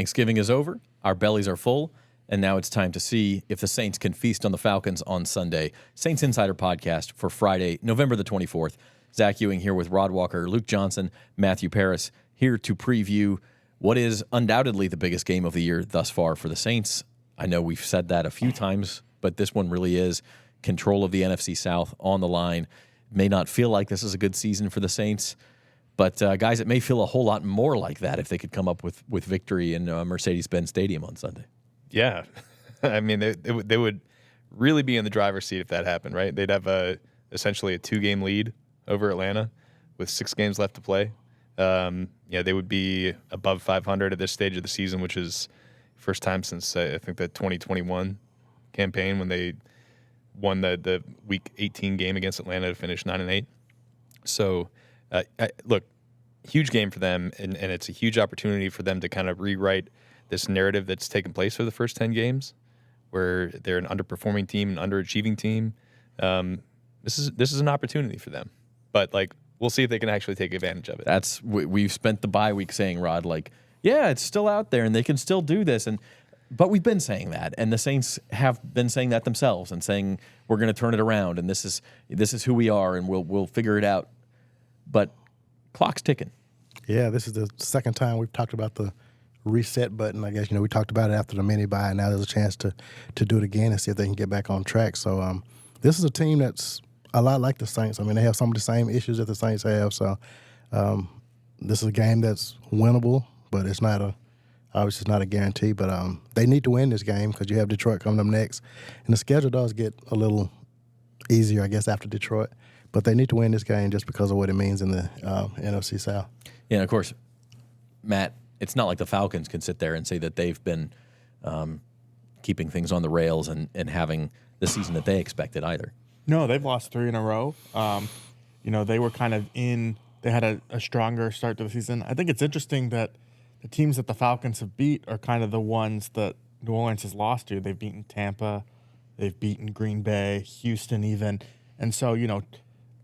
Thanksgiving is over, our bellies are full, and now it's time to see if the Saints can feast on the Falcons on Sunday. Saints Insider Podcast for Friday, November the 24th. Zach Ewing here with Rod Walker, Luke Johnson, Matthew Paris, here to preview what is undoubtedly the biggest game of the year thus far for the Saints. I know we've said that a few times, but this one really is. Control of the NFC South on the line. May not feel like this is a good season for the Saints, but guys, it may feel a whole lot more like that if they could come up with victory in Mercedes-Benz Stadium on Sunday. Yeah. I mean, they would really be in the driver's seat if that happened, right? They'd have essentially a 2-game lead over Atlanta with 6 games left to play. They would be above 500 at this stage of the season, which is first time since I think the 2021 campaign when they won the Week 18 game against Atlanta to finish 9-8. So, look, huge game for them, and it's a huge opportunity for them to kind of rewrite this narrative that's taken place for the first 10 games, where they're an underperforming team, an underachieving team. This is an opportunity for them, but we'll see if they can actually take advantage of it. We've spent the bye week saying, Rod, yeah, it's still out there and they can still do this, but we've been saying that, and the Saints have been saying that themselves and saying we're going to turn it around, and this is who we are, and we'll figure it out. But clock's ticking. Yeah, this is the second time we've talked about the reset button. I guess we talked about it after the mini bye, and now there's a chance to do it again and see if they can get back on track. So this is a team that's a lot like the Saints. I mean, they have some of the same issues that the Saints have. So this is a game that's winnable, but it's not obviously it's not a guarantee. But they need to win this game because you have Detroit coming up next, and the schedule does get a little easier, I guess, after Detroit. But they need to win this game just because of what it means in the NFC South. Yeah, and of course, Matt, it's not like the Falcons can sit there and say that they've been keeping things on the rails and having the season that they expected either. No, they've lost 3 in a row. They were kind of they had a stronger start to the season. I think it's interesting that the teams that the Falcons have beat are kind of the ones that New Orleans has lost to. They've beaten Tampa, they've beaten Green Bay, Houston even. And so,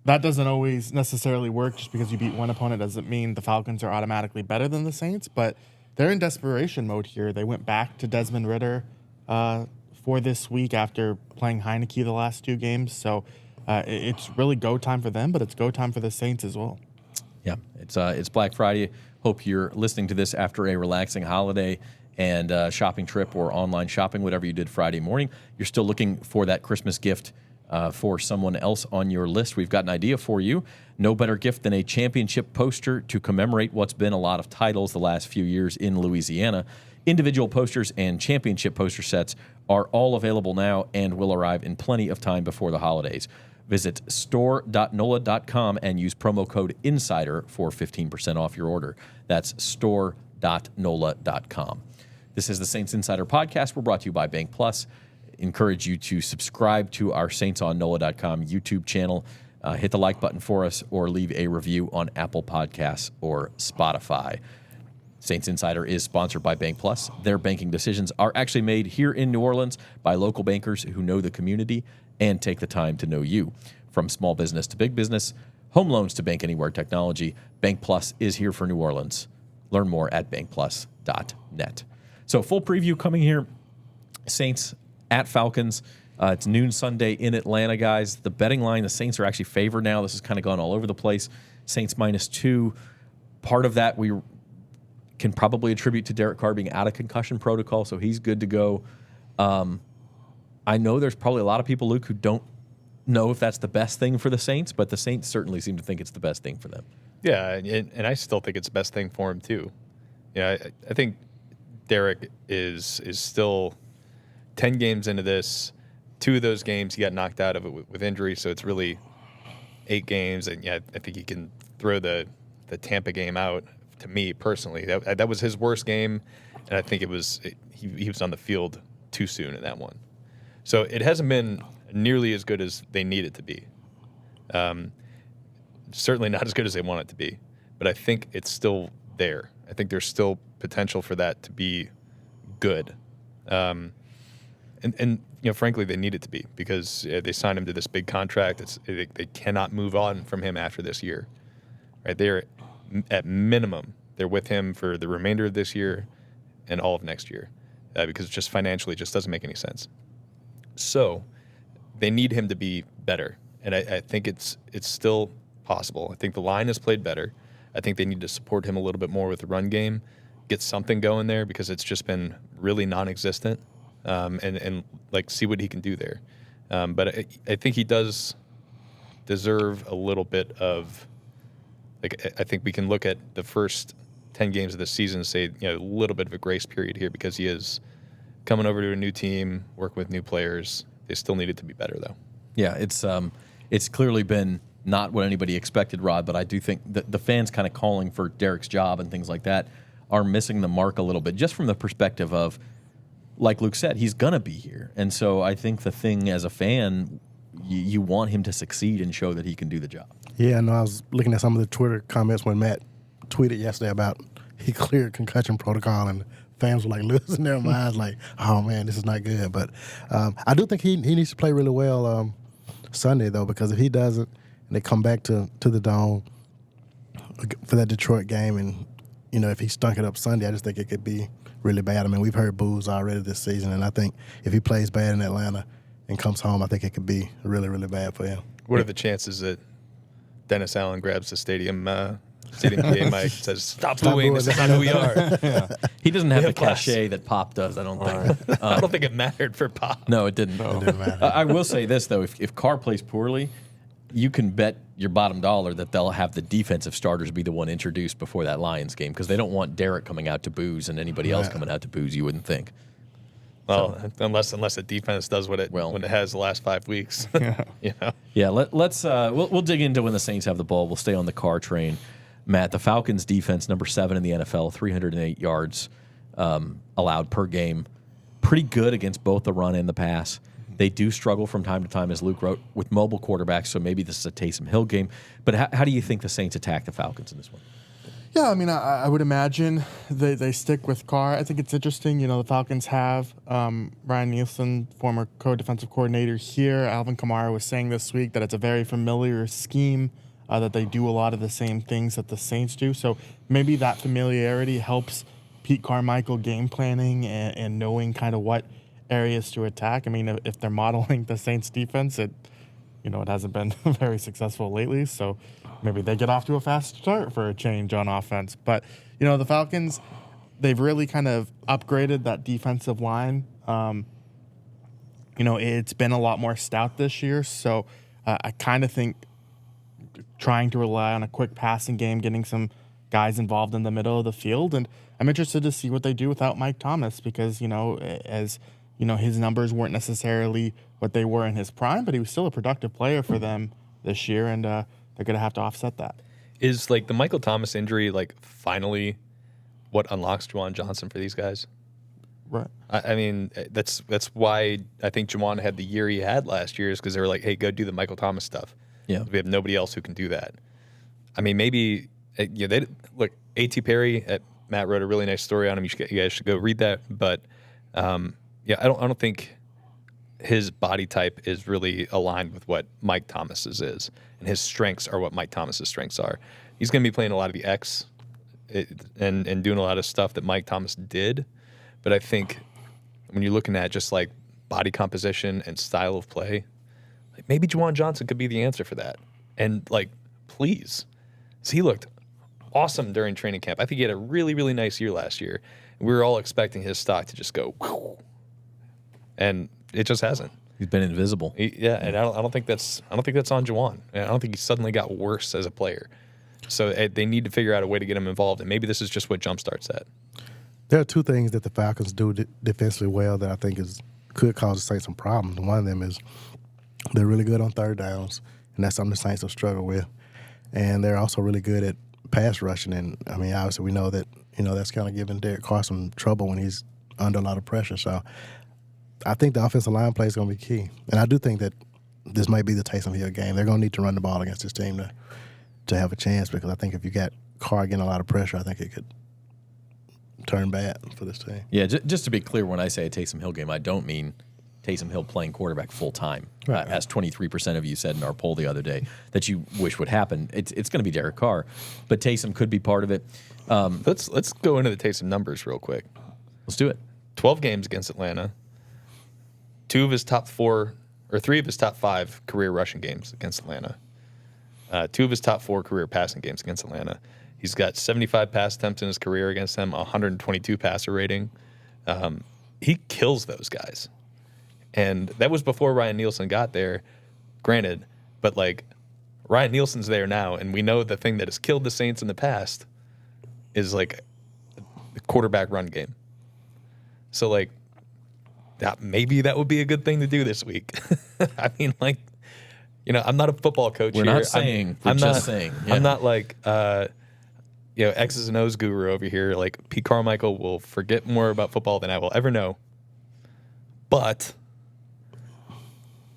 that doesn't always necessarily work. Just because you beat one opponent doesn't mean the Falcons are automatically better than the Saints, but they're in desperation mode here. They went back to Desmond Ridder for this week after playing Heineke the last 2 games. So it's really go time for them, but it's go time for the Saints as well. Yeah, it's Black Friday. Hope you're listening to this after a relaxing holiday and shopping trip or online shopping, whatever you did Friday morning. You're still looking for that Christmas gift for someone else on your list. We've got an idea for you. No better gift than a championship poster to commemorate what's been a lot of titles the last few years in Louisiana. Individual posters and championship poster sets are all available now and will arrive in plenty of time before the holidays. Visit store.NOLA.com and use promo code INSIDER for 15% off your order. That's store.NOLA.com. This is the Saints Insider Podcast. We're brought to you by Bank Plus. Encourage you to subscribe to our SaintsOnNOLA.com YouTube channel. Hit the like button for us or leave a review on Apple Podcasts or Spotify. Saints Insider is sponsored by Bank Plus. Their banking decisions are actually made here in New Orleans by local bankers who know the community and take the time to know you. From small business to big business, home loans to bank anywhere technology, Bank Plus is here for New Orleans. Learn more at bankplus.net. So full preview coming here. Saints at Falcons. It's noon Sunday in Atlanta, guys. The betting line, the Saints are actually favored now. This has kind of gone all over the place. Saints -2. Part of that we can probably attribute to Derek Carr being out of concussion protocol, so he's good to go. I know there's probably a lot of people, Luke, who don't know if that's the best thing for the Saints, but the Saints certainly seem to think it's the best thing for them. Yeah, and I still think it's the best thing for him too. Yeah, I think Derek is still 10 games into this. 2 of those games he got knocked out of it with injury, so it's really 8 games. And yeah, I think he can throw the Tampa game out. To me personally, that was his worst game, and I think he was on the field too soon in that one. So it hasn't been nearly as good as they need it to be. Certainly not as good as they want it to be, but I think it's still there. I think there's still potential for that to be good. And frankly, they need it to be because they signed him to this big contract. They cannot move on from him after this year. Right? They're at minimum, they're with him for the remainder of this year, and all of next year because just financially it just doesn't make any sense. So they need him to be better, and I think it's still possible. I think the line has played better. I think they need to support him a little bit more with the run game, get something going there because it's just been really non-existent, and like see what he can do there. But I think he does deserve a little bit of, like, I think we can look at the first 10 games of the season and say, a little bit of a grace period here because he is coming over to a new team, working with new players. They still need it to be better, though. Yeah, it's clearly been not what anybody expected, Rod, but I do think that the fans kind of calling for Derek's job and things like that are missing the mark a little bit, just from the perspective of, like Luke said, he's going to be here. And so I think the thing as a fan, you want him to succeed and show that he can do the job. Yeah, no, I was looking at some of the Twitter comments when Matt tweeted yesterday about he cleared concussion protocol, and fans were like losing their minds, like, oh man, this is not good. But I do think he needs to play really well Sunday, though, because if he doesn't and they come back to the Dome for that Detroit game, and if he stunk it up Sunday, I just think it could be really bad. I mean, we've heard boos already this season, and I think if he plays bad in Atlanta and comes home, I think it could be really, really bad for him. What are the chances that Dennis Allen grabs the stadium PA mic and says, "Stop booing! This is not who we are." Yeah. He doesn't have the cachet that Pop does, I don't think. I don't think it mattered for Pop. No, it didn't. It didn't matter. I will say this, though. If Carr plays poorly, you can bet your bottom dollar that they'll have the defensive starters be the one introduced before that Lions game because they don't want Derek coming out to booze and anybody else coming out to booze, you wouldn't think. Well, unless the defense does when it has the last 5 weeks. Yeah, let's we'll dig into when the Saints have the ball. We'll stay on the Carr train. Matt, the Falcons defense, number 7 in the NFL, 308 yards allowed per game. Pretty good against both the run and the pass. They do struggle from time to time, as Luke wrote, with mobile quarterbacks, so maybe this is a Taysom Hill game. But how do you think the Saints attack the Falcons in this one? Yeah, I mean, I would imagine they stick with Carr. I think it's interesting. The Falcons have Ryan Nielsen, former co-defensive coordinator here. Alvin Kamara was saying this week that it's a very familiar scheme, that they do a lot of the same things that the Saints do. So maybe that familiarity helps Pete Carmichael game planning and knowing kind of what areas to attack. I mean, if they're modeling the Saints defense, it hasn't been very successful lately. So maybe they get off to a fast start for a change on offense. But, the Falcons, they've really kind of upgraded that defensive line. It's been a lot more stout this year. So I kind of think trying to rely on a quick passing game, getting some guys involved in the middle of the field. And I'm interested to see what they do without Mike Thomas because, his numbers weren't necessarily what they were in his prime, but he was still a productive player for them this year, and they're going to have to offset that. Is the Michael Thomas injury finally what unlocks Juwan Johnson for these guys? Right. I mean, that's why I think Juwan had the year he had last year is because they were like, hey, go do the Michael Thomas stuff. Yeah. We have nobody else who can do that. I mean, maybe they look. A.T. Perry Matt wrote a really nice story on him. You guys should go read that. But I don't think his body type is really aligned with what Mike Thomas's is, and his strengths are what Mike Thomas's strengths are. He's going to be playing a lot of the X and doing a lot of stuff that Mike Thomas did. But I think when you're looking at just body composition and style of play, maybe Juwan Johnson could be the answer for that. And please, so he looked awesome during training camp. I think he had a really, really nice year last year. We were all expecting his stock to just go, and it just hasn't. He's been invisible. And I don't think that's on Juwan. I don't think he suddenly got worse as a player. So they need to figure out a way to get him involved, and maybe this is just what jumpstarts that. There are two things that the Falcons do defensively well that I think could cause the Saints some problems. And one of them is they're really good on third downs, and that's something the Saints have struggled with. And they're also really good at pass rushing. And, I mean, obviously we know that, that's kind of giving Derek Carr some trouble when he's under a lot of pressure. So I think the offensive line play is going to be key. And I do think that this might be the Taysom Hill game. They're going to need to run the ball against this team to have a chance because I think if you got Carr getting a lot of pressure, I think it could turn bad for this team. Yeah, just to be clear, when I say a Taysom Hill game, I don't mean Taysom Hill playing quarterback full time, right. As 23% of you said in our poll the other day that you wish would happen. It's going to be Derek Carr, but Taysom could be part of it. Let's go into the Taysom numbers real quick. Let's do it. 12 games against Atlanta. 3 of his top 5 career rushing games against Atlanta. 2 of his top 4 career passing games against Atlanta. He's got 75 pass attempts in his career against them, 122 passer rating. He kills those guys. And that was before Ryan Nielsen got there, granted. But, like, Ryan Nielsen's there now, and we know the thing that has killed the Saints in the past is, like, the quarterback run game. So, like, maybe that would be a good thing to do this week. I mean, like, you know, I'm not a football coach We're here. not saying. We're just saying. Yeah. I'm not like, you know, X's and O's guru over here. Like, Pete Carmichael will forget more about football than I will ever know. But,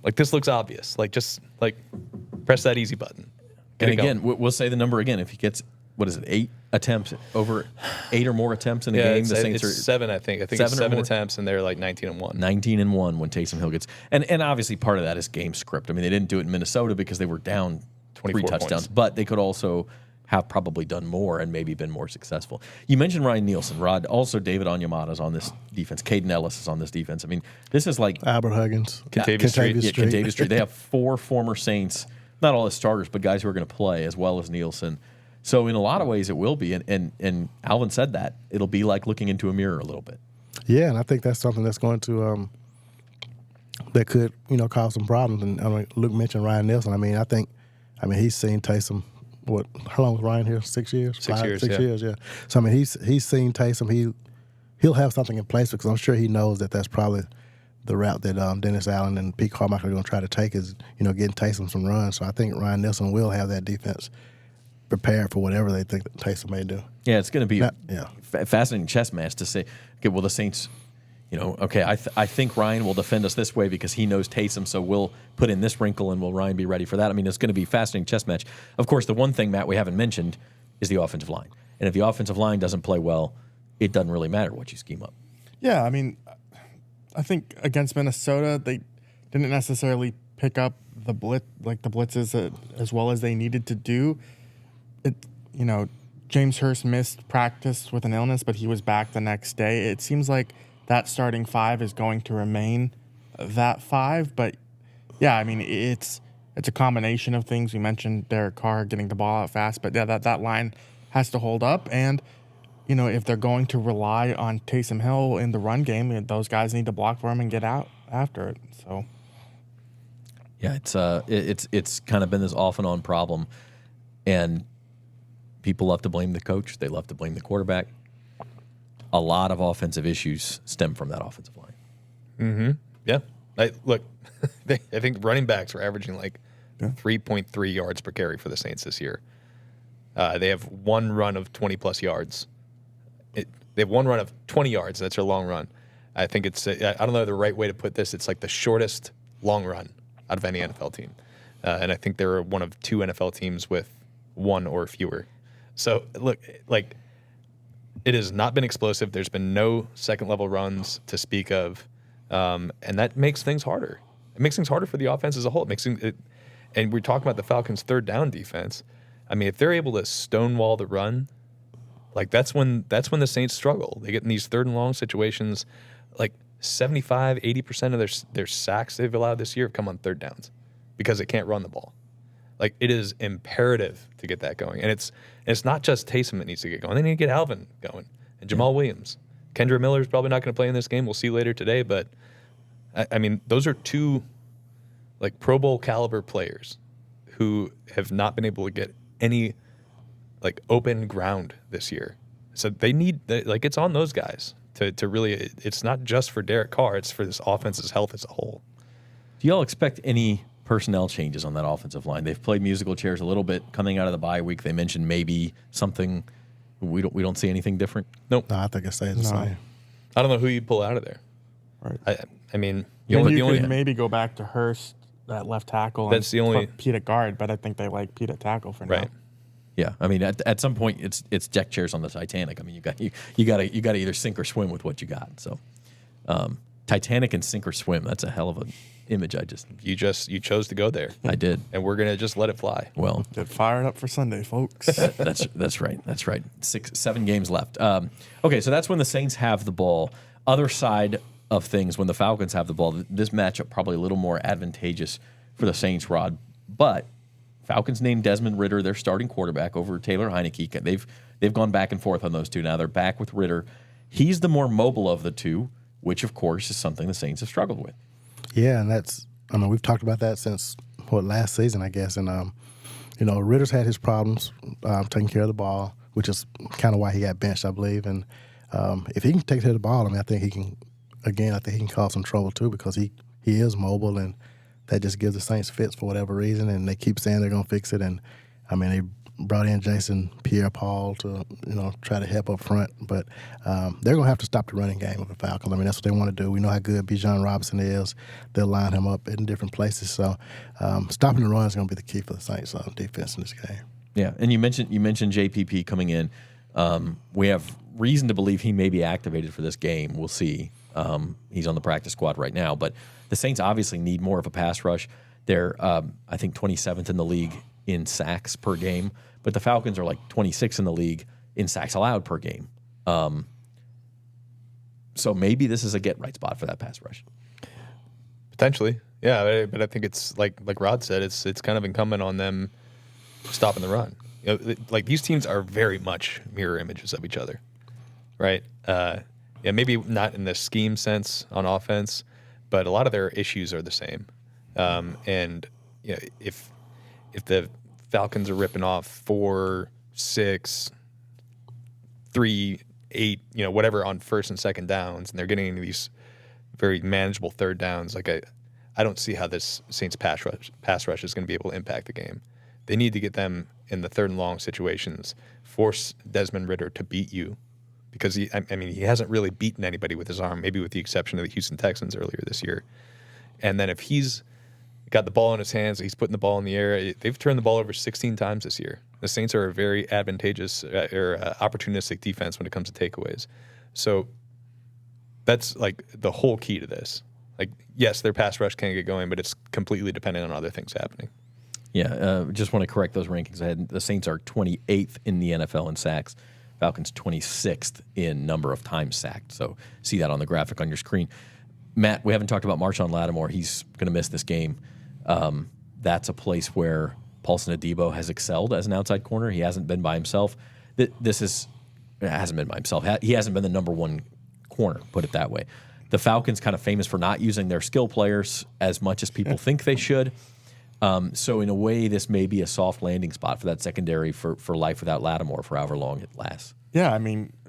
like, this looks obvious. Like, just, like, press that easy button. And again, we'll say the number again. If he gets, 8 attempts, over 8 or more attempts in a game, the Saints it's are 7, I think. I think it's 7 attempts, and they're like 19-1. 19-1 when Taysom Hill gets, and obviously part of that is game script. I mean, they didn't do it in Minnesota because they were down 3 touchdowns, points. But they could also have probably done more and maybe been more successful. You mentioned Ryan Nielsen, Rod. Also, David Onyemata's on this defense. Caden Ellis is on this defense. I mean, this is like Albert Huggins, Contavious Street. Contavious Street. They have 4 former Saints, not all as starters, but guys who are going to play as well as Nielsen. So in a lot of ways, it will be, and Alvin said that it'll be like looking into a mirror a little bit. Yeah, and I think that's something that's going to that could cause some problems. And Luke mentioned Ryan Nielsen. I mean, he's seen Taysom. How long was Ryan here? 6 years. 6 years. 6 years. Yeah. So I mean, he's seen Taysom. He'll have something in place because I'm sure he knows that that's probably the route that Dennis Allen and Pete Carmichael are going to try to take is getting Taysom some runs. So I think Ryan Nielsen will have that defense prepared for whatever they think that Taysom may do. Yeah, it's going to be a fascinating chess match to say, okay, well, the Saints, I think Ryan will defend us this way because he knows Taysom, so we'll put in this wrinkle and will Ryan be ready for that? I mean, it's going to be a fascinating chess match. Of course, the one thing, Matt, we haven't mentioned is the offensive line. And if the offensive line doesn't play well, it doesn't really matter what you scheme up. Yeah, I mean, I think against Minnesota, they didn't necessarily pick up the blitzes as well as they needed to do. James Hurst missed practice with an illness, but he was back the next day. It seems like that starting 5 is going to remain that 5. But, yeah, I mean, it's a combination of things. We mentioned Derek Carr getting the ball out fast. But, yeah, that line has to hold up. And, if they're going to rely on Taysom Hill in the run game, those guys need to block for him and get out after it. So, yeah, it's kind of been this off and on problem. And people love to blame the coach. They love to blame the quarterback. A lot of offensive issues stem from that offensive line. Mm-hmm. Yeah. I think running backs are averaging like 3.3 yards per carry for the Saints this year. They have one run of 20-plus yards. They have one run of 20 yards. That's their long run. I think it's I don't know the right way to put this. It's like the shortest long run out of any NFL team. And I think they're one of 2 NFL teams with 1 or fewer. So, look, like, it has not been explosive. There's been no second-level runs to speak of, and that makes things harder. It makes things harder for the offense as a whole. And we're talking about the Falcons' third down defense. I mean, if they're able to stonewall the run, like, that's when the Saints struggle. They get in these third and long situations. Like, 75, 80% of their sacks they've allowed this year have come on third downs because it can't run the ball. Like, it is imperative to get that going. And it's not just Taysom that needs to get going. They need to get Alvin going and Jamal Williams. Kendra Miller's probably not going to play in this game. We'll see later today. But, I mean, those are 2, like, Pro Bowl caliber players who have not been able to get any, like, open ground this year. So they need, like, it's on those guys to really, it's not just for Derek Carr. It's for this offense's health as a whole. Do y'all expect any personnel changes on that offensive line? They've played musical chairs a little bit coming out of the bye week. They mentioned maybe something. We don't see anything different. Nope. No, I think it stays the same. I don't know who you'd pull out of there. Right. I mean, you could maybe go back to Hurst at left tackle. That's the only Pete at guard, but I think they like Pete at tackle for now. Right. Yeah, I mean, at some point, it's deck chairs on the Titanic. I mean, you got to either sink or swim with what you got. So, Titanic and sink or swim. That's a hell of an image. You chose to go there. I did. And we're gonna just let it fly. Well, Get fired up for Sunday, folks. that's right. That's right. 7 games left. Okay, so that's when the Saints have the ball. Other side of things, when the Falcons have the ball, this matchup probably a little more advantageous for the Saints, Rod. But Falcons named Desmond Ridder their starting quarterback over Taylor Heineke. They've gone back and forth on those two. Now they're back with Ridder. He's the more mobile of the two, which of course is something the Saints have struggled with. Yeah, and we've talked about that since last season, I guess. And Ritter's had his problems taking care of the ball, which is kind of why he got benched, I believe. And if he can take care of the ball, I think he can. Again, I think he can cause some trouble too because he is mobile, and that just gives the Saints fits for whatever reason. And they keep saying they're going to fix it. And they brought in Jason Pierre-Paul to try to help up front, but they're going to have to stop the running game of the Falcons. That's what they want to do. We know how good Bijan Robinson is. They'll line him up in different places. So stopping the run is going to be the key for the Saints on defense in this game. Yeah, and you mentioned JPP coming in. We have reason to believe he may be activated for this game. We'll see. He's on the practice squad right now, but the Saints obviously need more of a pass rush. They're, I think, 27th in the league in sacks per game, but the Falcons are like 26 in the league in sacks allowed per game. So maybe this is a get-right spot for that pass rush. Potentially, yeah, but I think it's like Rod said, it's kind of incumbent on them stopping the run. Like these teams are very much mirror images of each other, right? Maybe not in the scheme sense on offense, but a lot of their issues are the same. And if the Falcons are ripping off 4, 6, 3, 8, whatever on first and second downs, and they're getting into these very manageable third downs, like I don't see how this Saints pass rush is going to be able to impact the game. They need to get them in the third and long situations, force Desmond Ridder to beat you, because he hasn't really beaten anybody with his arm, maybe with the exception of the Houston Texans earlier this year. And then if he's got the ball in his hands, he's putting the ball in the air. They've turned the ball over 16 times this year. The Saints are a very advantageous or opportunistic defense when it comes to takeaways. So that's like the whole key to this. Like, yes, their pass rush can get going, but it's completely dependent on other things happening. Yeah, just want to correct those rankings. The Saints are 28th in the NFL in sacks. Falcons 26th in number of times sacked. So see that on the graphic on your screen. Matt, we haven't talked about Marshawn Lattimore. He's going to miss this game. That's a place where Paulson Adebo has excelled as an outside corner. He hasn't been by himself. It hasn't been by himself. He hasn't been the number one corner, put it that way. The Falcons kind of famous for not using their skill players as much as people think they should. So in a way, this may be a soft landing spot for that secondary for life without Lattimore for however long it lasts. Yeah,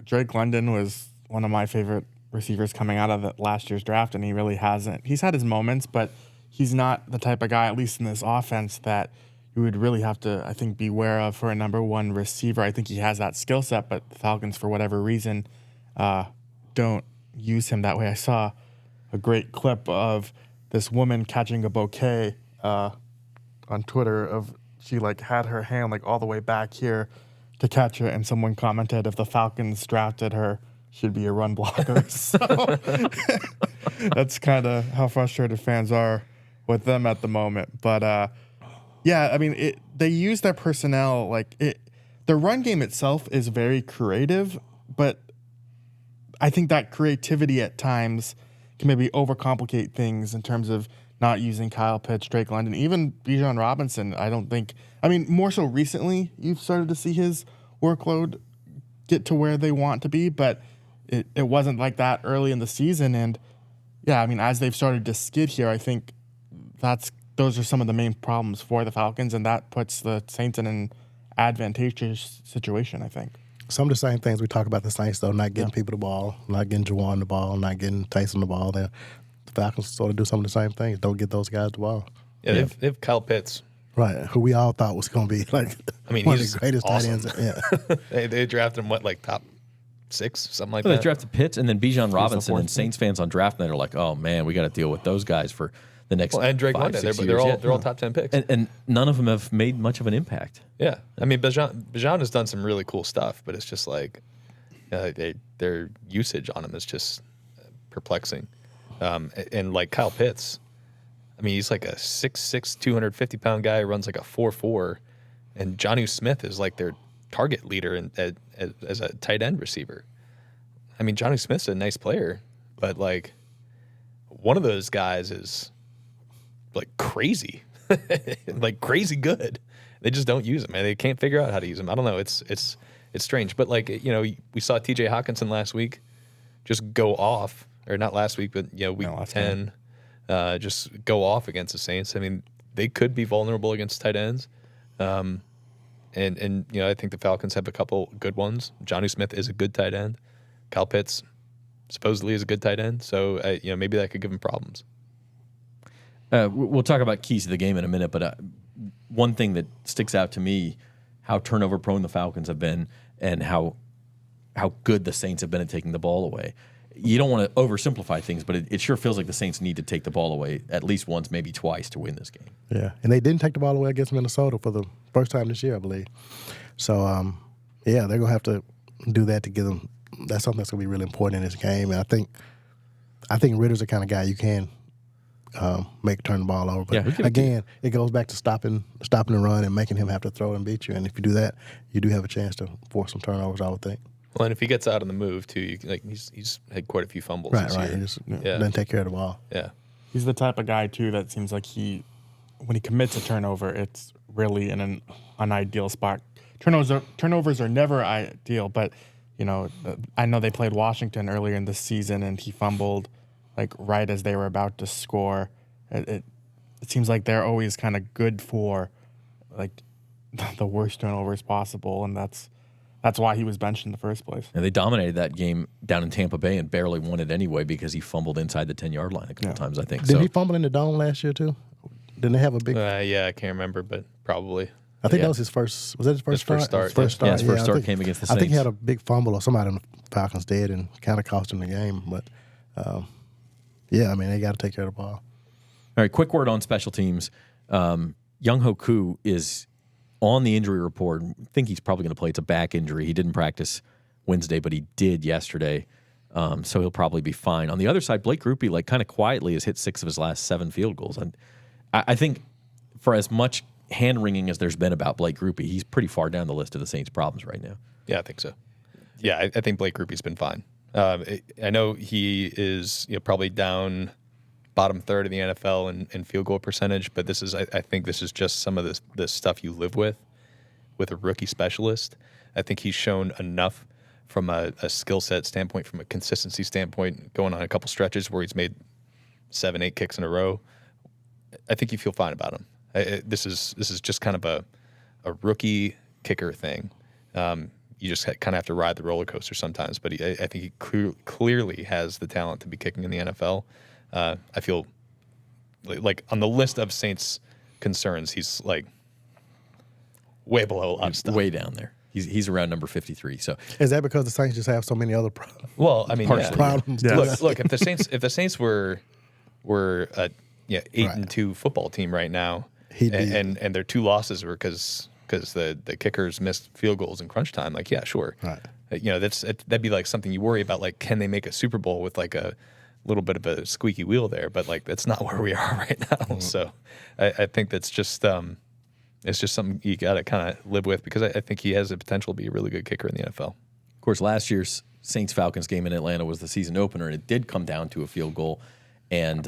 Drake London was one of my favorite receivers coming out of last year's draft, and he really hasn't. He's had his moments, but he's not the type of guy, at least in this offense, that you would really have to, I think, beware of for a number one receiver. I think he has that skill set, but the Falcons, for whatever reason, don't use him that way. I saw a great clip of this woman catching a bouquet on Twitter of she had her hand all the way back here to catch it, and someone commented if the Falcons drafted her, she'd be a run blocker. So that's kind of how frustrated fans are with them at the moment. But they use their personnel the run game itself is very creative, but I think that creativity at times can maybe overcomplicate things in terms of not using Kyle Pitts, Drake London, even Bijan Robinson. I don't think, more so recently, you've started to see his workload get to where they want to be, but it wasn't like that early in the season. And yeah, as they've started to skid here, I think those are some of the main problems for the Falcons, and that puts the Saints in an advantageous situation, I think. Some of the same things we talk about the Saints, though, not getting people the ball, not getting Juwan the ball, not getting Tyson the ball. The Falcons sort of do some of the same things. Don't get those guys the ball. Yeah, they have Kyle Pitts. Right, who we all thought was going to be one of the greatest awesome. tight ends. Yeah. they drafted him, top 6, something like that? They drafted Pitts and then Bijan Robinson, and Saints fans on draft night are like, oh, man, we got to deal with those guys for the next and Drake 5, London, 6 they're years. all top 10 picks. And none of them have made much of an impact. Yeah. Bijan has done some really cool stuff, but it's just their usage on him is just perplexing. And like Kyle Pitts, I mean, he's like a 6'6", 250-pound guy who runs like a 4.4, and Jonnu Smith is like their target leader as a tight end receiver. I mean, Jonnu Smith's a nice player, but like one of those guys is like crazy, like crazy good. They just don't use him, and they can't figure out how to use him. I don't know. It's strange, but like we saw T.J. Hawkinson last week just go off, or not last week, but week 10, just go off against the Saints. I mean, they could be vulnerable against tight ends, and I think the Falcons have a couple good ones. Jonnu Smith is a good tight end. Kyle Pitts supposedly is a good tight end, so maybe that could give him problems. We'll talk about keys to the game in a minute, but one thing that sticks out to me, how turnover prone the Falcons have been and how good the Saints have been at taking the ball away. You don't want to oversimplify things, but it sure feels like the Saints need to take the ball away at least once, maybe twice, to win this game. Yeah, and they didn't take the ball away against Minnesota for the first time this year, I believe. So, they're going to have to do that to give them. That's something that's going to be really important in this game. And I think Ritter's the kind of guy you can turn the ball over. But again, it goes back to stopping the run and making him have to throw and beat you. And if you do that, you do have a chance to force some turnovers, I would think. Well, and if he gets out on the move too, he's had quite a few fumbles. Right. Year. He just doesn't take care of the ball. Yeah, he's the type of guy too that seems like when he commits a turnover, it's really in an unideal spot. Turnovers are never ideal, but I know they played Washington earlier in the season, and he fumbled like right as they were about to score. It seems like they're always kind of good for like the worst turnovers possible, and that's why he was benched in the first place. And they dominated that game down in Tampa Bay and barely won it anyway because he fumbled inside the 10-yard line a couple times, I think. Did he fumble in the dome last year too? Didn't they have a big? I can't remember, but probably. I think that was his first. Was that his first start? First start. Yeah, his first start came against the Saints. I think he had a big fumble, or somebody on the Falcons did, and kind of cost him the game. But they got to take care of the ball. All right, quick word on special teams. Young-Ho Koo is on the injury report. I think he's probably going to play. It's a back injury. He didn't practice Wednesday, but he did yesterday, so he'll probably be fine. On the other side, Blake Grupe, kind of quietly, has hit 6 of his last 7 field goals. And I think for as much hand-wringing as there's been about Blake Grupe, he's pretty far down the list of the Saints' problems right now. Yeah, I think so. Yeah, I think Blake Grupe's been fine. I know he is probably down bottom third of the NFL in field goal percentage, but I think this is just some of the stuff you live with a rookie specialist. I think he's shown enough from a skill set standpoint, from a consistency standpoint, going on a couple stretches where he's made 7-8 kicks in a row. I think you feel fine about him. This is just kind of a rookie kicker thing. You just kind of have to ride the roller coaster sometimes. But I think he clearly has the talent to be kicking in the NFL. I feel like on the list of Saints concerns, he's like way below a lot of stuff. Way down there. He's around number 53. So is that because the Saints just have so many other problems? Well, I mean, problems. Yeah. Look, if the Saints were a 8-2 football team right now, and their 2 losses were because the kickers missed field goals in crunch time, like, yeah, sure. Right. That'd be like something you worry about, like, can they make a Super Bowl with like a little bit of a squeaky wheel there? But like, that's not where we are right now. Mm-hmm. So I think that's just it's just something you got to kind of live with, because I think he has the potential to be a really good kicker in the NFL. Of course, last year's Saints-Falcons game in Atlanta was the season opener, and it did come down to a field goal. And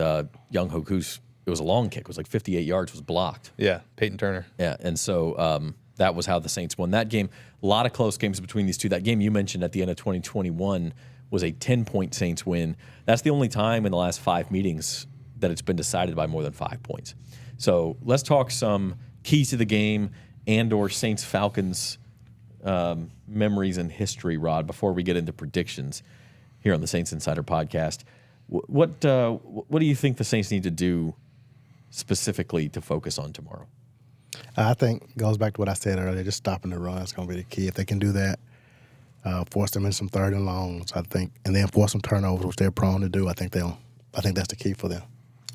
Young-Ho Koo's, it was a long kick. It was like 58 yards, was blocked. Yeah, Peyton Turner. Yeah, and so that was how the Saints won that game. A lot of close games between these two. That game you mentioned at the end of 2021 was a 10-point Saints win. That's the only time in the last 5 meetings that it's been decided by more than 5 points. So let's talk some keys to the game and or Saints-Falcons memories and history, Rod, before we get into predictions here on the Saints Insider Podcast. What do you think the Saints need to do specifically to focus on tomorrow? I think it goes back to what I said earlier, just stopping the run is going to be the key. If they can do that, force them in some 3rd and longs, I think, and then force some turnovers, which they're prone to do, I think that's the key for them.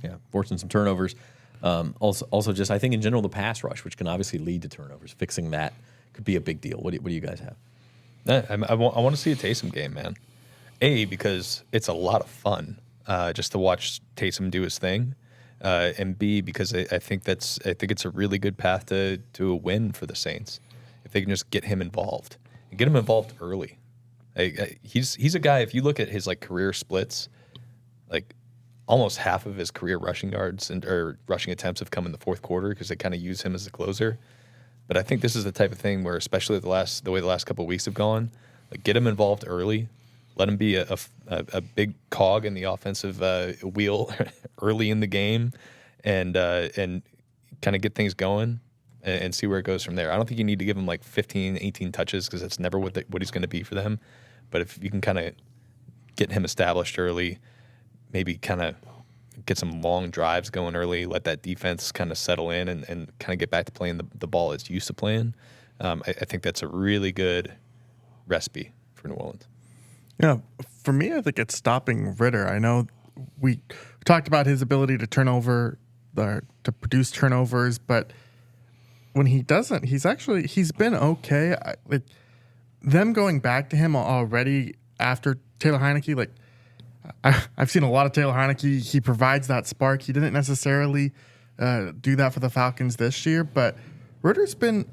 Yeah, forcing some turnovers. Also, just I think in general the pass rush, which can obviously lead to turnovers, fixing that could be a big deal. What do you guys have? I want to see a Taysom game, man. Because it's a lot of fun just to watch Taysom do his thing, and B, because I think it's a really good path to a win for the Saints if they can just get him involved and get him involved early. He's a guy. If you look at his like career splits, like almost half of his career rushing yards or rushing attempts have come in the fourth quarter because they kind of use him as a closer. But I think this is the type of thing where, especially the way the last couple of weeks have gone, like get him involved early, let him be a big cog in the offensive wheel early in the game, and kind of get things going and see where it goes from there. I don't think you need to give him like 15, 18 touches because that's never what he's going to be for them. But if you can kind of get him established early, maybe kind of get some long drives going early, let that defense kind of settle in and kind of get back to playing the ball it's used to playing. I think that's a really good recipe for New Orleans. Yeah, for me, I think it's stopping Ritter. I know we talked about his ability to to produce turnovers, but when he doesn't, he's been okay. Like them going back to him already after Taylor Heineke, like I've seen a lot of Taylor Heineke. He provides that spark. He didn't necessarily do that for the Falcons this year, but Ritter's been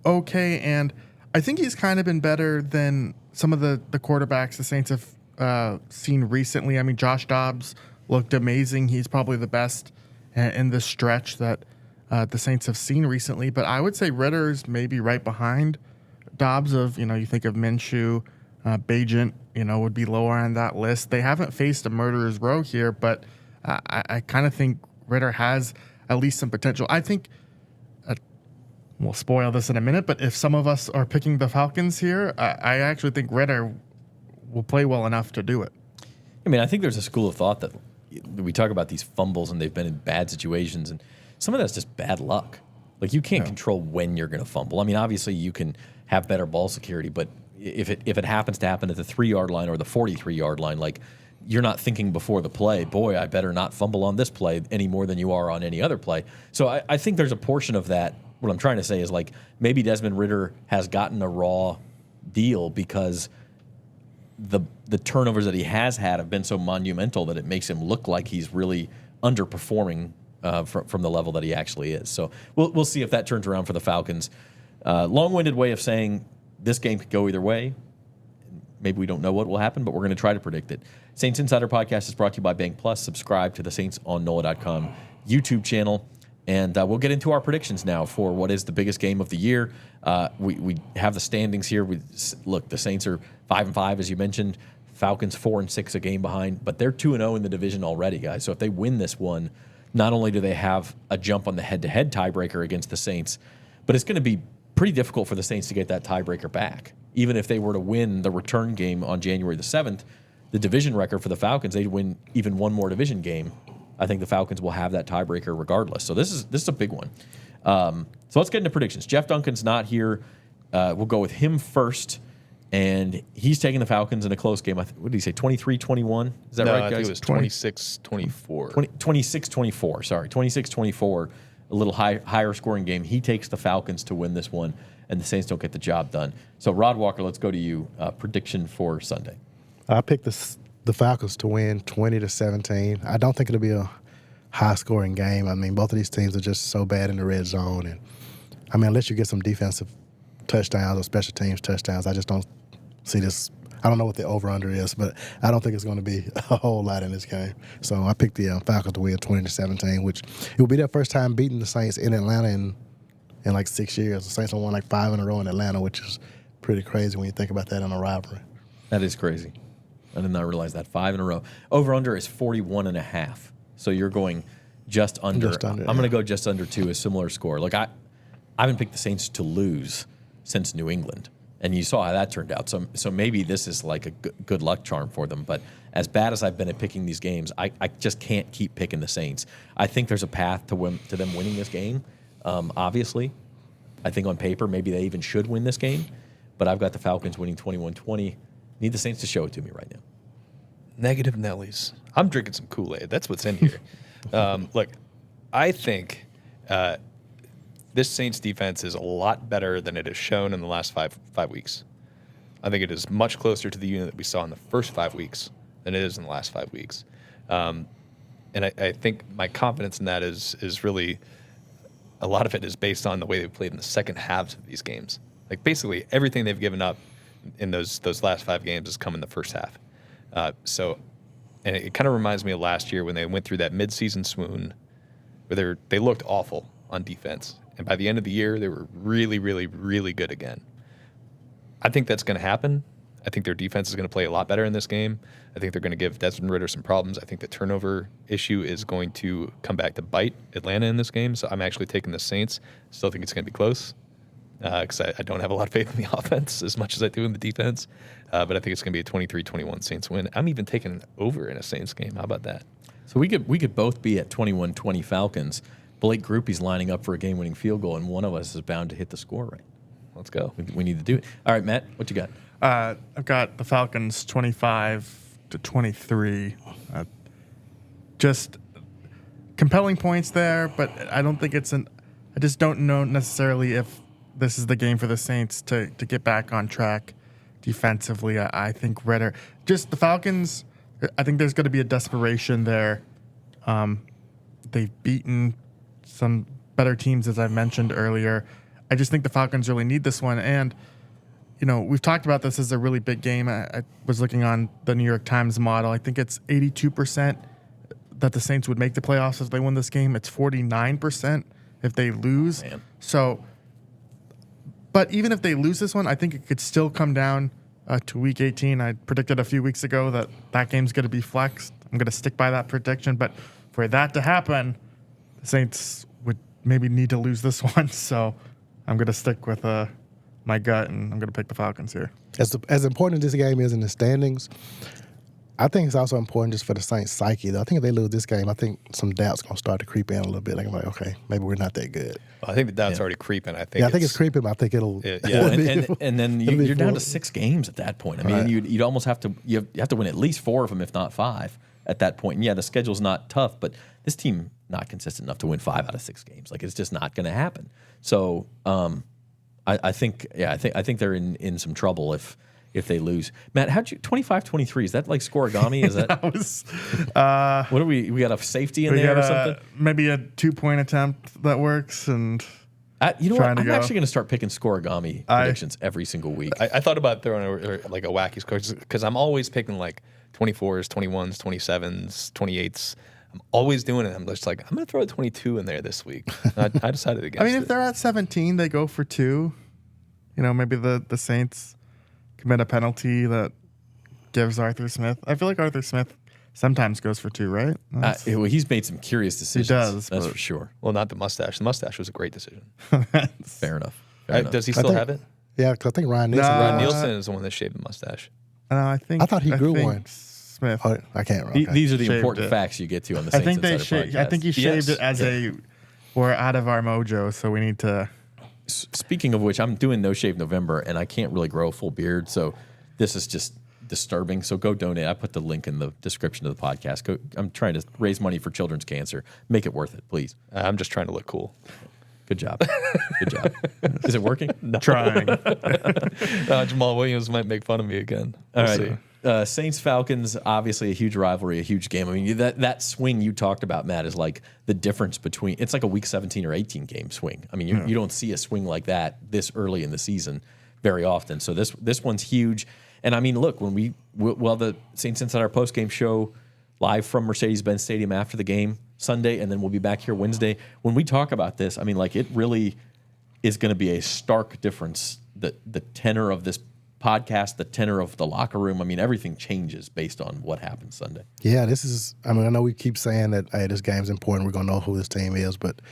okay, and I think he's kind of been better than some of the quarterbacks the Saints have seen recently. I mean, Josh Dobbs looked amazing. He's probably the best in the stretch that the Saints have seen recently, but I would say Ritter's maybe right behind Dobbs. You think of Minshew, Bagent, would be lower on that list. They haven't faced a murderer's row here, but I kind of think Ritter has at least some potential. I think we'll spoil this in a minute, but if some of us are picking the Falcons here, I actually think Ritter will play well enough to do it. I mean, I think there's a school of thought that we talk about these fumbles and they've been in bad situations, and some of that's just bad luck. Like you can't control when you're going to fumble. I mean, obviously you can have better ball security, but if it happens to happen at the 3-yard line or the 43-yard line, like you're not thinking before the play, boy, I better not fumble on this play any more than you are on any other play. So I think there's a portion of that. What I'm trying to say is like maybe Desmond Ridder has gotten a raw deal because the turnovers that he has had have been so monumental that it makes him look like he's really underperforming from the level that he actually is. So we'll see if that turns around for the Falcons. Long-winded way of saying this game could go either way. Maybe we don't know what will happen, but we're going to try to predict it. Saints Insider Podcast is brought to you by Bank Plus. Subscribe to the Saints on NOLA.com YouTube channel. And we'll get into our predictions now for what is the biggest game of the year. We have the standings here. Look, the Saints are 5-5, as you mentioned. Falcons 4-6, a game behind. But they're 2-0 in the division already, guys. So if they win this one, not only do they have a jump on the head-to-head tiebreaker against the Saints, but it's going to be pretty difficult for the Saints to get that tiebreaker back. Even if they were to win the return game on January the 7th, the division record for the Falcons, they'd win even one more division game. I think the Falcons will have that tiebreaker regardless. So this is a big one. So let's get into predictions. Jeff Duncan's not here. We'll go with him first. And he's taking the Falcons in a close game. What did he say, 23-21? Is that right, guys? I think it was 26-24. 26-24, sorry. 26-24, a little higher scoring game. He takes the Falcons to win this one, and the Saints don't get the job done. So, Rod Walker, let's go to you. Prediction for Sunday. I picked the Falcons to win 20-17. I don't think it'll be a high-scoring game. I mean, both of these teams are just so bad in the red zone. And, I mean, unless you get some defensive touchdowns or special teams touchdowns, I just don't see this. I don't know what the over-under is, but I don't think it's going to be a whole lot in this game. So I picked the Falcons to win 20-17, which it will be their first time beating the Saints in Atlanta in like 6 years. The Saints have won like 5 in a row in Atlanta, which is pretty crazy when you think about that in a rivalry. That is crazy. I did not realize that. 5 in a row. Over-under is 41.5. So you're going just under. I'm going to go just under 2, a similar score. Like I haven't picked the Saints to lose since New England. And you saw how that turned out. So maybe this is like a good luck charm for them. But as bad as I've been at picking these games, I just can't keep picking the Saints. I think there's a path to them winning this game, obviously. I think on paper maybe they even should win this game. But I've got the Falcons winning 21-20. Need the Saints to show it to me right now. Negative Nellies. I'm drinking some Kool-Aid. That's what's in here. Look, I think this Saints defense is a lot better than it has shown in the last five weeks. I think it is much closer to the unit that we saw in the first 5 weeks than it is in the last 5 weeks. And I think my confidence in that is really a lot of it is based on the way they've played in the second halves of these games. Like basically everything they've given up in those last 5 games has come in the first half. And it kind of reminds me of last year when they went through that midseason swoon where they looked awful on defense. And by the end of the year, they were really, really, really good again. I think that's going to happen. I think their defense is going to play a lot better in this game. I think they're going to give Desmond Ridder some problems. I think the turnover issue is going to come back to bite Atlanta in this game. So I'm actually taking the Saints. Still think it's going to be close because I don't have a lot of faith in the offense as much as I do in the defense. But I think it's going to be a 23-21 Saints win. I'm even taking an over in a Saints game. How about that? So we could both be at 21-20 Falcons. Blake Grupe's lining up for a game-winning field goal, and one of us is bound to hit the score right. Let's go. We need to do it. All right, Matt, what you got? I've got the Falcons 25-23. Just compelling points there, but I don't think I just don't know necessarily if this is the game for the Saints to get back on track defensively. I think Ridder, just the Falcons, I think there's going to be a desperation there. They've beaten some better teams, as I mentioned earlier. I just think the Falcons really need this one. And, we've talked about this as a really big game. I was looking on the New York Times model. I think it's 82% that the Saints would make the playoffs if they win this game. It's 49% if they lose. Man. So, but even if they lose this one, I think it could still come down to Week 18. I predicted a few weeks ago that game's going to be flexed. I'm going to stick by that prediction. But for that to happen, the Saints would maybe need to lose this one. So I'm going to stick with my gut, and I'm going to pick the Falcons here. As important as this game is in the standings, I think it's also important just for the Saints' psyche, though. I think if they lose this game, I think some doubt's going to start to creep in a little bit. Like, I'm like, okay, maybe we're not that good. Well, I think the doubt's already creeping. I think it's creeping, but I think it'll. And then you're down to 6 games at that point. I mean, you'd almost have to win at least 4 of them, if not 5, at that point. And yeah, the schedule's not tough, but this team not consistent enough to win 5 out of 6 games. Like, it's just not going to happen. So I think they're in some trouble if they lose. Matt, how'd you 25-23? Is that like scoregami? Is that was, what do we got a safety in there or something? Maybe a 2-point attempt that works. And you know what? I'm actually going to start picking scoregami predictions every single week. I thought about throwing like a wacky score because I'm always picking like 24s, 21s, 27s, 28s. I'm always doing it. I'm just like, I'm going to throw a 22 in there this week. I decided against it. If they're at 17, they go for 2. Maybe the Saints commit a penalty that gives Arthur Smith. I feel like Arthur Smith sometimes goes for 2, right? Well, he's made some curious decisions. He does. That's for sure. Well, not the mustache. The mustache was a great decision. Fair enough. Does he still have it? Yeah, because I think Ryan Nielsen. Ryan Nielsen is the one that shaved the mustache. I thought he grew one. Smith. Oh, I can't remember. These are the important facts you get to on the Saints Insider podcast. I think he shaved it as we're out of our mojo, so we need to. Speaking of which, I'm doing No Shave November, and I can't really grow a full beard, so this is just disturbing. So go donate. I put the link in the description of the podcast. I'm trying to raise money for children's cancer. Make it worth it, please. I'm just trying to look cool. Good job. Good job. Is it working? No. Trying. Jamal Williams might make fun of me again. All right. Saints-Falcons, obviously a huge rivalry, a huge game. I mean, that swing you talked about, Matt, is like the difference between – it's like a Week 17 or 18 game swing. I mean, you don't see a swing like that this early in the season very often. So this one's huge. And, I mean, look, when the Saints Insider post-game show live from Mercedes-Benz Stadium after the game Sunday, and then we'll be back here Wednesday. When we talk about this, I mean, like, it really is going to be a stark difference, the tenor of this podcast, the tenor of the locker room. I mean, everything changes based on what happens Sunday. Yeah, I know we keep saying that, hey, this game's important. We're going to know who this team is, but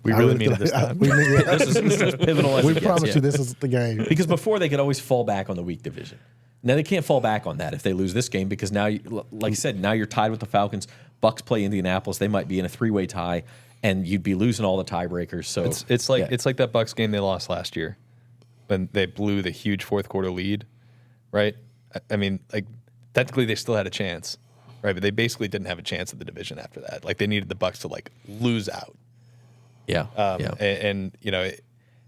we really mean it this time. This is as pivotal as we it gets, promise you this is the game. Because before they could always fall back on the weak division. Now they can't fall back on that if they lose this game because now, like you said, now you're tied with the Falcons. Bucks play Indianapolis. They might be in a 3-way tie, and you'd be losing all the tiebreakers. So it's like that Bucks game they lost last year when they blew the huge fourth quarter lead, right? I mean, like technically they still had a chance, right? But they basically didn't have a chance at the division after that. Like they needed the Bucks to like lose out. Yeah. And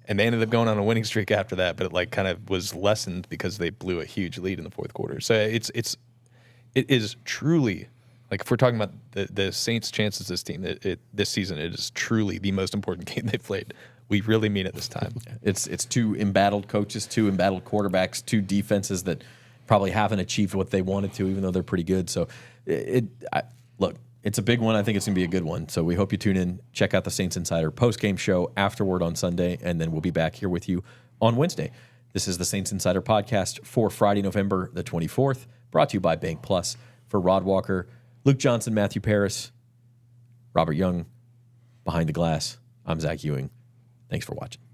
and they ended up going on a winning streak after that, but it like kind of was lessened because they blew a huge lead in the fourth quarter. So it is truly Like if we're talking about the Saints' chances this season, it is truly the most important game they've played. We really mean it this time. It's two embattled coaches, two embattled quarterbacks, two defenses that probably haven't achieved what they wanted to, even though they're pretty good. So, look, it's a big one. I think it's going to be a good one. So we hope you tune in. Check out the Saints Insider post-game show afterward on Sunday, and then we'll be back here with you on Wednesday. This is the Saints Insider podcast for Friday, November the 24th, brought to you by Bank Plus. For Rod Walker, Luke Johnson, Matthew Paris, Robert Young, behind the glass, I'm Zach Ewing. Thanks for watching.